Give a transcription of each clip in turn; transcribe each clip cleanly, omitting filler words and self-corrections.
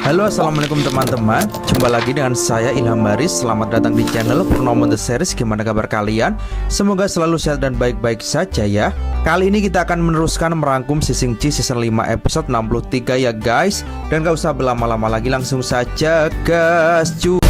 Halo, assalamualaikum teman-teman. Jumpa lagi dengan saya Ilham Baris. Selamat datang di channel Purnomo The Series. Gimana kabar kalian? Semoga selalu sehat dan baik-baik saja ya. Kali ini kita akan meneruskan merangkum Sising Ci season 5 episode 63 ya guys. Dan gak usah berlama-lama lagi, langsung saja gas cu.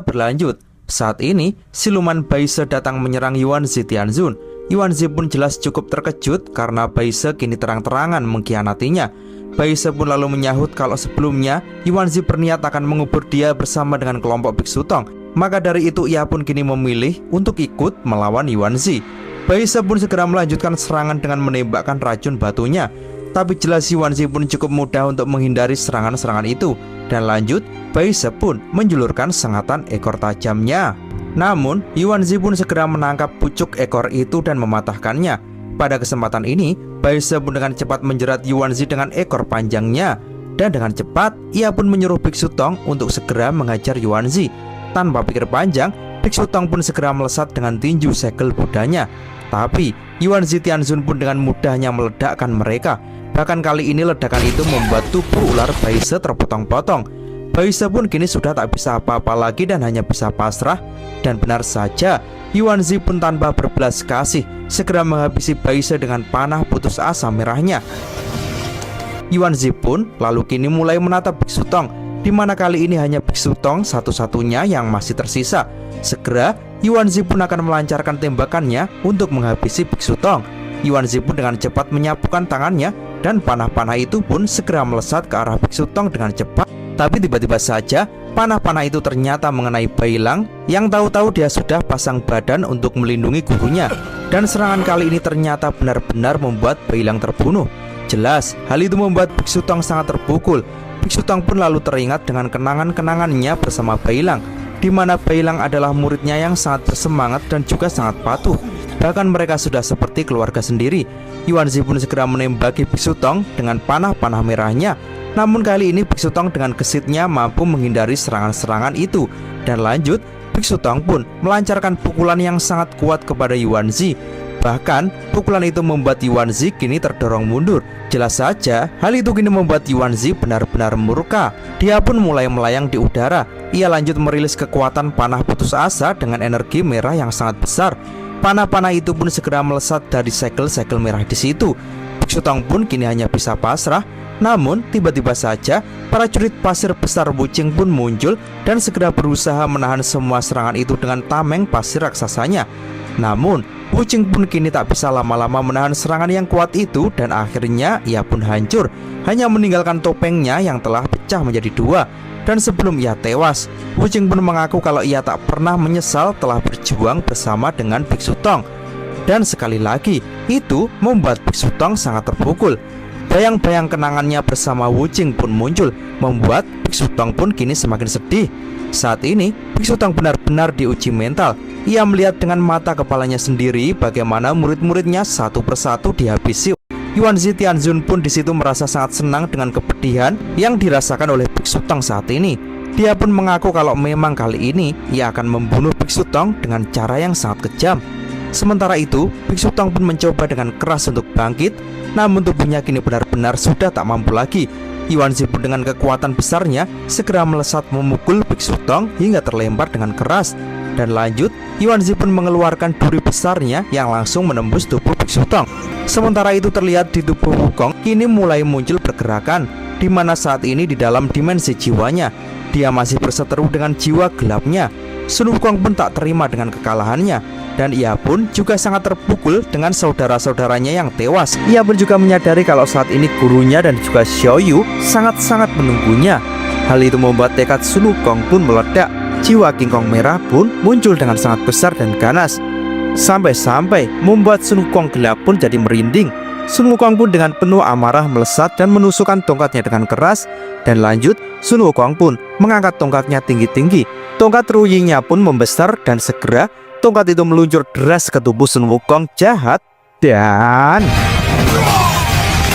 Berlanjut. Saat ini siluman Baise datang menyerang Yuan Zi Tianzun. Yuan Zi pun jelas cukup terkejut karena Baise kini terang-terangan mengkhianatinya. Baise pun lalu menyahut kalau sebelumnya Yuan Zi berniat akan mengubur dia bersama dengan kelompok Biksu Tong. Maka dari itu ia pun kini memilih untuk ikut melawan Yuan Zi. Baise pun segera melanjutkan serangan dengan menembakkan racun batunya. Tapi jelas Yuan Zi pun cukup mudah untuk menghindari serangan-serangan itu. Dan lanjut, Baise pun menjulurkan sengatan ekor tajamnya. Namun, Yuan Zi pun segera menangkap pucuk ekor itu dan mematahkannya. Pada kesempatan ini, Baise pun dengan cepat menjerat Yuan Zi dengan ekor panjangnya. Dan dengan cepat, ia pun menyuruh Biksu Tong untuk segera mengajar Yuan Zi. Tanpa pikir panjang, Biksu Tong pun segera melesat dengan tinju segel Budanya. Tapi, Yuan Zi Tianzun pun dengan mudahnya meledakkan mereka. Bahkan kali ini ledakan itu membuat tubuh ular Baise terpotong-potong. Baise pun kini sudah tak bisa apa-apa lagi dan hanya bisa pasrah. Dan benar saja, Yuan Zi pun tanpa berbelas kasih segera menghabisi Baise dengan panah putus asa merahnya. Yuan Zi pun lalu kini mulai menatap Biksu Tong, di mana kali ini hanya Biksu Tong satu-satunya yang masih tersisa. Segera Yuan Zi pun akan melancarkan tembakannya untuk menghabisi Biksu Tong. Yuan Zi pun dengan cepat menyapukan tangannya dan panah-panah itu pun segera melesat ke arah Biksu Tong dengan cepat. Tapi tiba-tiba saja panah-panah itu ternyata mengenai Bailang yang tahu-tahu dia sudah pasang badan untuk melindungi gurunya. Dan serangan kali ini ternyata benar-benar membuat Bailang terbunuh. Jelas hal itu membuat Biksu Tong sangat terpukul. Biksu Tong pun lalu teringat dengan kenangan-kenangannya bersama Bailang, di mana Bailang adalah muridnya yang sangat bersemangat dan juga sangat patuh. Bahkan mereka sudah seperti keluarga sendiri. Yuan Zi pun segera menembaki Biksu Tong dengan panah-panah merahnya. Namun kali ini Biksu Tong dengan gesitnya mampu menghindari serangan-serangan itu. Dan lanjut, Biksu Tong pun melancarkan pukulan yang sangat kuat kepada Yuan Zi. Bahkan pukulan itu membuat Yuan Zi kini terdorong mundur. Jelas saja hal itu kini membuat Yuan Zi benar-benar murka. Dia pun mulai melayang di udara. Ia lanjut merilis kekuatan panah putus asa dengan energi merah yang sangat besar. Panah-panah itu pun segera melesat dari segel-segel merah di situ. Biksu Tong pun kini hanya bisa pasrah. Namun tiba-tiba saja prajurit pasir besar Wuching pun muncul dan segera berusaha menahan semua serangan itu dengan tameng pasir raksasanya. Namun Wuching pun kini tak bisa lama-lama menahan serangan yang kuat itu dan akhirnya ia pun hancur, hanya meninggalkan topengnya yang telah pecah menjadi dua. Dan sebelum ia tewas, Wuching pun mengaku kalau ia tak pernah menyesal telah berjuang bersama dengan Biksu Tong. Dan sekali lagi, itu membuat Biksu Tong sangat terpukul. Bayang-bayang kenangannya bersama Wuching pun muncul, membuat Biksu Tong pun kini semakin sedih. Saat ini, Biksu Tong benar-benar diuji mental. Ia melihat dengan mata kepalanya sendiri bagaimana murid-muridnya satu persatu dihabisi. Yuan Zi Tianzun pun di situ merasa sangat senang dengan kepedihan yang dirasakan oleh Biksu Tong saat ini. Dia pun mengaku kalau memang kali ini ia akan membunuh Biksu Tong dengan cara yang sangat kejam. Sementara itu, Biksu Tong pun mencoba dengan keras untuk bangkit, namun tubuhnya kini benar-benar sudah tak mampu lagi. Yuan Zi pun dengan kekuatan besarnya segera melesat memukul Biksu Tong hingga terlempar dengan keras. Dan lanjut, Yuan Zi pun mengeluarkan duri besarnya yang langsung menembus tubuh Biksu Tong. Sementara itu terlihat di tubuh Wukong kini mulai muncul pergerakan, di mana saat ini di dalam dimensi jiwanya dia masih berseteru dengan jiwa gelapnya. Sun Wukong pun tak terima dengan kekalahannya, dan ia pun juga sangat terpukul dengan saudara-saudaranya yang tewas. Ia pun juga menyadari kalau saat ini gurunya dan juga Xiao Yu sangat-sangat menunggunya. Hal itu membuat tekad Sun Wukong pun meledak. Jiwa King Kong merah pun muncul dengan sangat besar dan ganas, sampai-sampai membuat Sun Wukong gelap pun jadi merinding. Sun Wukong pun dengan penuh amarah melesat dan menusukkan tongkatnya dengan keras. Dan lanjut, Sun Wukong pun mengangkat tongkatnya tinggi-tinggi. Tongkat ruyinya pun membesar dan segera tongkat itu meluncur deras ke tubuh Sun Wukong jahat. Dan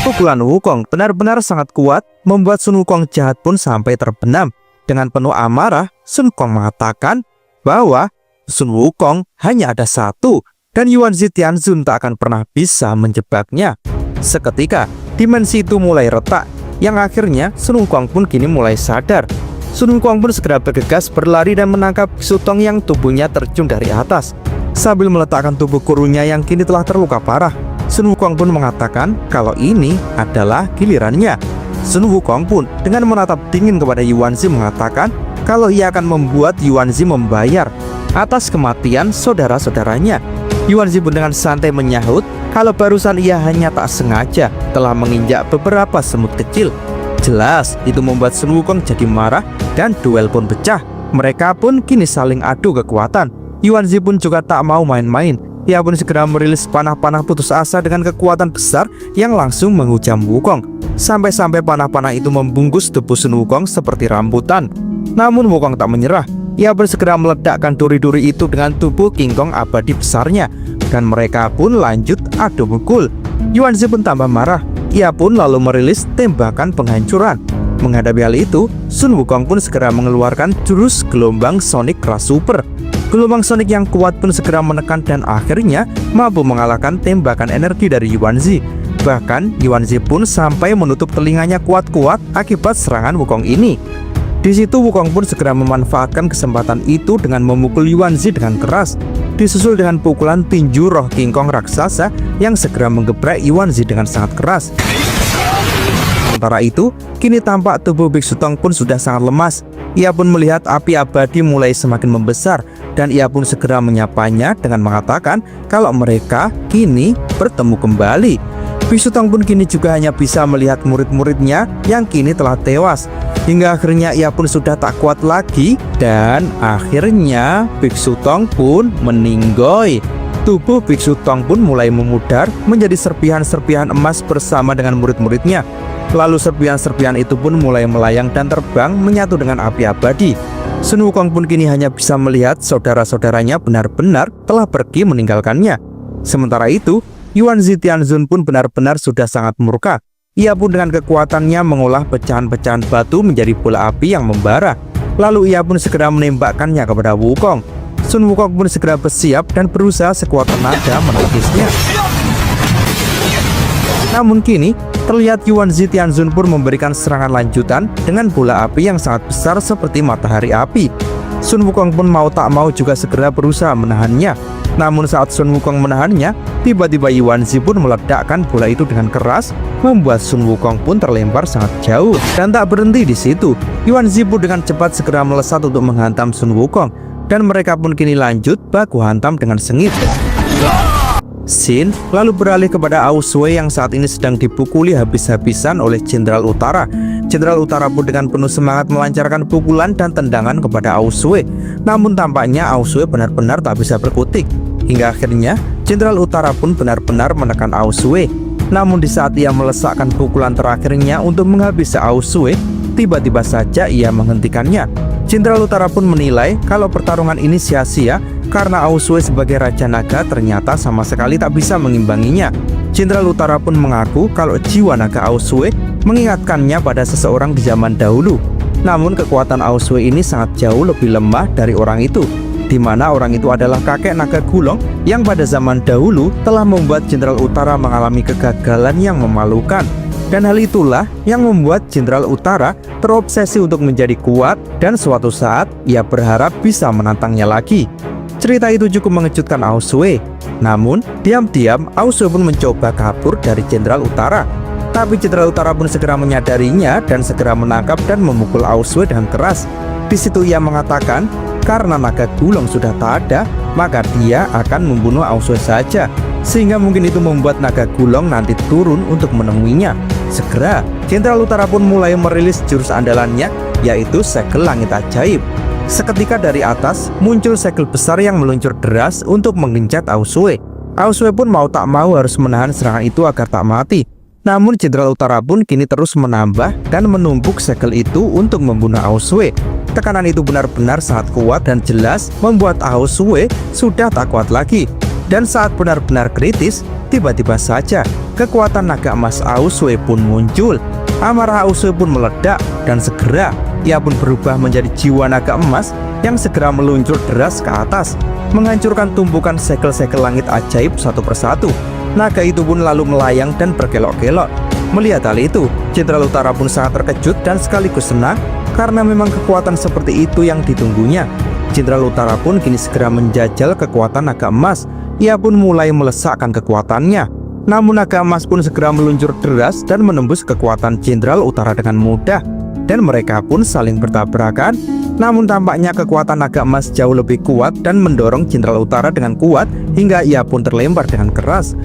pukulan Wukong benar-benar sangat kuat, membuat Sun Wukong jahat pun sampai terbenam. Dengan penuh amarah, Sun Wukong mengatakan bahwa Sun Wukong hanya ada satu, dan Yuan Zi Tianzun tak akan pernah bisa menjebaknya. Seketika, dimensi itu mulai retak, yang akhirnya Sun Wukong pun kini mulai sadar. Sun Wukong pun segera bergegas berlari dan menangkap Biksu Tong yang tubuhnya terjun dari atas. Sambil meletakkan tubuh gurunya yang kini telah terluka parah, Sun Wukong pun mengatakan kalau ini adalah gilirannya. Sun Wukong pun dengan menatap dingin kepada Yuanzi mengatakan kalau ia akan membuat Yuanzi membayar atas kematian saudara-saudaranya. Yuanzi pun dengan santai menyahut kalau barusan ia hanya tak sengaja telah menginjak beberapa semut kecil. Jelas itu membuat Sun Wukong jadi marah dan duel pun pecah. Mereka pun kini saling adu kekuatan. Yuanzi pun juga tak mau main-main. Ia pun segera merilis panah-panah putus asa dengan kekuatan besar yang langsung menghujam Wukong. Sampai-sampai panah-panah itu membungkus tubuh Sun Wukong seperti rambutan. Namun Wukong tak menyerah. Ia pun segera meledakkan duri-duri itu dengan tubuh King Kong abadi besarnya. Dan mereka pun lanjut adu pukul. Yuanzi pun tambah marah. Ia pun lalu merilis tembakan penghancuran. Menghadapi hal itu, Sun Wukong pun segera mengeluarkan jurus gelombang Sonic Crush Super. Gelombang Sonic yang kuat pun segera menekan dan akhirnya mampu mengalahkan tembakan energi dari Yuanzi. Bahkan Yuanzi pun sampai menutup telinganya kuat-kuat akibat serangan Wukong ini. Di situ Wukong pun segera memanfaatkan kesempatan itu dengan memukul Yuanzi dengan keras, disusul dengan pukulan tinju roh King Kong raksasa yang segera menggebrak Yuanzi dengan sangat keras. Sementara itu, kini tampak tubuh Biksu Tong pun sudah sangat lemas. Ia pun melihat api abadi mulai semakin membesar dan ia pun segera menyapanya dengan mengatakan kalau mereka kini bertemu kembali. Biksu Tong pun kini juga hanya bisa melihat murid-muridnya yang kini telah tewas. Hingga akhirnya ia pun sudah tak kuat lagi dan akhirnya Biksu Tong pun meninggoy. Tubuh Biksu Tong pun mulai memudar menjadi serpihan-serpihan emas bersama dengan murid-muridnya. Lalu serpihan-serpihan itu pun mulai melayang dan terbang menyatu dengan api abadi. Sun Wukong pun kini hanya bisa melihat saudara-saudaranya benar-benar telah pergi meninggalkannya. Sementara itu, Yuanzi Tianzun pun benar-benar sudah sangat murka. Ia pun dengan kekuatannya mengolah pecahan-pecahan batu menjadi bola api yang membara. Lalu ia pun segera menembakkannya kepada Wukong. Sun Wukong pun segera bersiap dan berusaha sekuat tenaga menepisnya. Namun kini terlihat Yuanzi Tianzun pun memberikan serangan lanjutan dengan bola api yang sangat besar seperti matahari api. Sun Wukong pun mau tak mau juga segera berusaha menahannya. Namun saat Sun Wukong menahannya, tiba-tiba Yuanzi pun meledakkan bola itu dengan keras, membuat Sun Wukong pun terlempar sangat jauh. Dan tak berhenti di situ, Yuanzi pun dengan cepat segera melesat untuk menghantam Sun Wukong. Dan mereka pun kini lanjut baku hantam dengan sengit. Scene lalu beralih kepada Ao Sui yang saat ini sedang dipukuli habis-habisan oleh Jenderal Utara. Jenderal Utara pun dengan penuh semangat melancarkan pukulan dan tendangan kepada Ao Sui. Namun tampaknya Ao Sui benar-benar tak bisa berkutik. Hingga akhirnya Jenderal Utara pun benar-benar menekan Ao Sui. Namun di saat ia melesakkan pukulan terakhirnya untuk menghabisi Ao Sui, tiba-tiba saja ia menghentikannya. Jenderal Utara pun menilai kalau pertarungan ini sia-sia karena Ao Sui sebagai Raja Naga ternyata sama sekali tak bisa mengimbanginya. Jenderal Utara pun mengaku kalau jiwa naga Ao Sui mengingatkannya pada seseorang di zaman dahulu. Namun kekuatan Ao Sui ini sangat jauh lebih lemah dari orang itu, di mana orang itu adalah kakek naga Gulong yang pada zaman dahulu telah membuat Jenderal Utara mengalami kegagalan yang memalukan. Dan hal itulah yang membuat Jenderal Utara terobsesi untuk menjadi kuat dan suatu saat ia berharap bisa menantangnya lagi. Cerita itu cukup mengejutkan Ao Sui. Namun, diam-diam Ao Sui pun mencoba kabur dari Jenderal Utara. Tapi Jenderal Utara pun segera menyadarinya dan segera menangkap dan memukul Ao Sui dengan keras. Di situ ia mengatakan, karena naga Gulong sudah tak ada, maka dia akan membunuh Ao Sui saja. Sehingga mungkin itu membuat naga Gulong nanti turun untuk menemuinya. Segera, Jenderal Utara pun mulai merilis jurus andalannya, yaitu segel langit ajaib. Seketika dari atas muncul segel besar yang meluncur deras untuk mengencet Ao Sui. Ao Sui pun mau tak mau harus menahan serangan itu agar tak mati. Namun Jenderal Utara pun kini terus menambah dan menumpuk segel itu untuk membunuh Ao Sui. Tekanan itu benar-benar sangat kuat dan jelas membuat Ao Sui sudah tak kuat lagi. Dan saat benar-benar kritis, tiba-tiba saja kekuatan naga emas Ao Sui pun muncul. Amarah Ao Sui pun meledak dan segera ia pun berubah menjadi jiwa naga emas yang segera meluncur deras ke atas, menghancurkan tumpukan segel-segel langit ajaib satu persatu. Naga itu pun lalu melayang dan berkelok-kelok. Melihat hal itu, Jenderal Utara pun sangat terkejut dan sekaligus senang karena memang kekuatan seperti itu yang ditunggunya. Jenderal Utara pun kini segera menjajal kekuatan naga emas. Ia pun mulai melesakkan kekuatannya. Namun naga emas pun segera meluncur deras dan menembus kekuatan Jenderal Utara dengan mudah. Dan mereka pun saling bertabrakan. Namun tampaknya kekuatan naga emas jauh lebih kuat dan mendorong Jenderal Utara dengan kuat hingga ia pun terlempar dengan keras.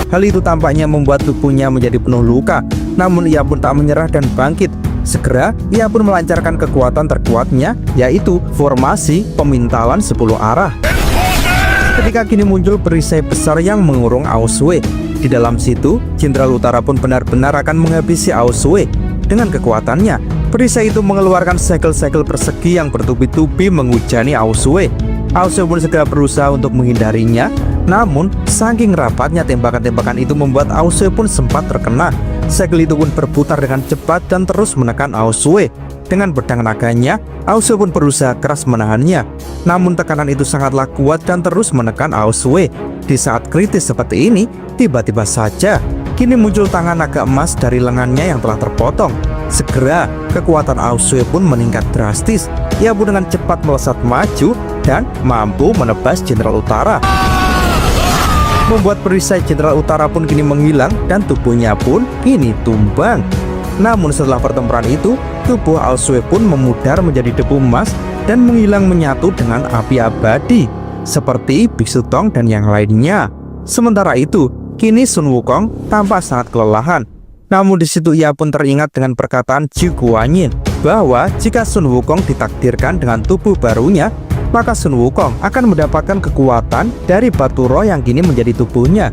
Hal itu tampaknya membuat tubuhnya menjadi penuh luka. Namun ia pun tak menyerah dan bangkit. Segera ia pun melancarkan kekuatan terkuatnya, yaitu formasi pemintalan 10 arah. Ketika kini muncul perisai besar yang mengurung Aosue. Di dalam situ, Jenderal Utara pun benar-benar akan menghabisi Aosue. Dengan kekuatannya, perisai itu mengeluarkan segel-segel persegi yang bertubi-tubi menghujani Aosue. Aosue pun segera berusaha untuk menghindarinya. Namun, saking rapatnya tembakan-tembakan itu membuat Aosue pun sempat terkena. Segel itu pun berputar dengan cepat dan terus menekan Aosue. Dengan pedang naganya, Aosue pun berusaha keras menahannya. Namun tekanan itu sangatlah kuat dan terus menekan Aosue. Di saat kritis seperti ini, tiba-tiba saja kini muncul tangan naga emas dari lengannya yang telah terpotong. Segera kekuatan Aosue pun meningkat drastis. Ia pun dengan cepat melesat maju dan mampu menebas Jenderal Utara, membuat perisai Jenderal Utara pun kini menghilang dan tubuhnya pun kini tumbang. Namun setelah pertempuran itu, tubuh Aosue pun memudar menjadi debu emas dan menghilang menyatu dengan api abadi seperti Biksu Tong dan yang lainnya. Sementara itu, kini Sun Wukong tampak sangat kelelahan. Namun di situ ia pun teringat dengan perkataan Zhu Guanyin bahwa jika Sun Wukong ditakdirkan dengan tubuh barunya, maka Sun Wukong akan mendapatkan kekuatan dari batu roh yang kini menjadi tubuhnya.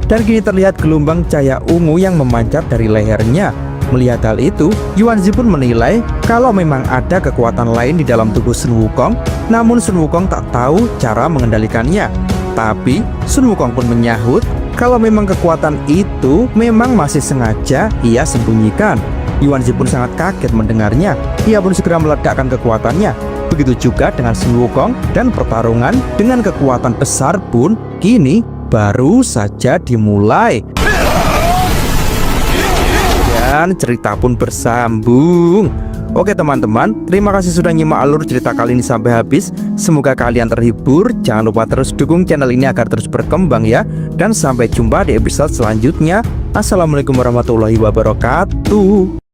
Dan kini terlihat gelombang cahaya ungu yang memancar dari lehernya. Melihat hal itu, Yuan Zi pun menilai kalau memang ada kekuatan lain di dalam tubuh Sun Wukong, namun Sun Wukong tak tahu cara mengendalikannya. Tapi Sun Wukong pun menyahut kalau memang kekuatan itu memang masih sengaja ia sembunyikan. Yuan Zi pun sangat kaget mendengarnya. Ia pun segera meledakkan kekuatannya. Begitu juga dengan Sun Wukong, dan pertarungan dengan kekuatan besar pun kini baru saja dimulai. Dan cerita pun bersambung. Oke teman-teman, terima kasih sudah nyimak alur cerita kali ini sampai habis. Semoga kalian terhibur. Jangan lupa terus dukung channel ini agar terus berkembang ya. Dan sampai jumpa di episode selanjutnya. Assalamualaikum warahmatullahi wabarakatuh.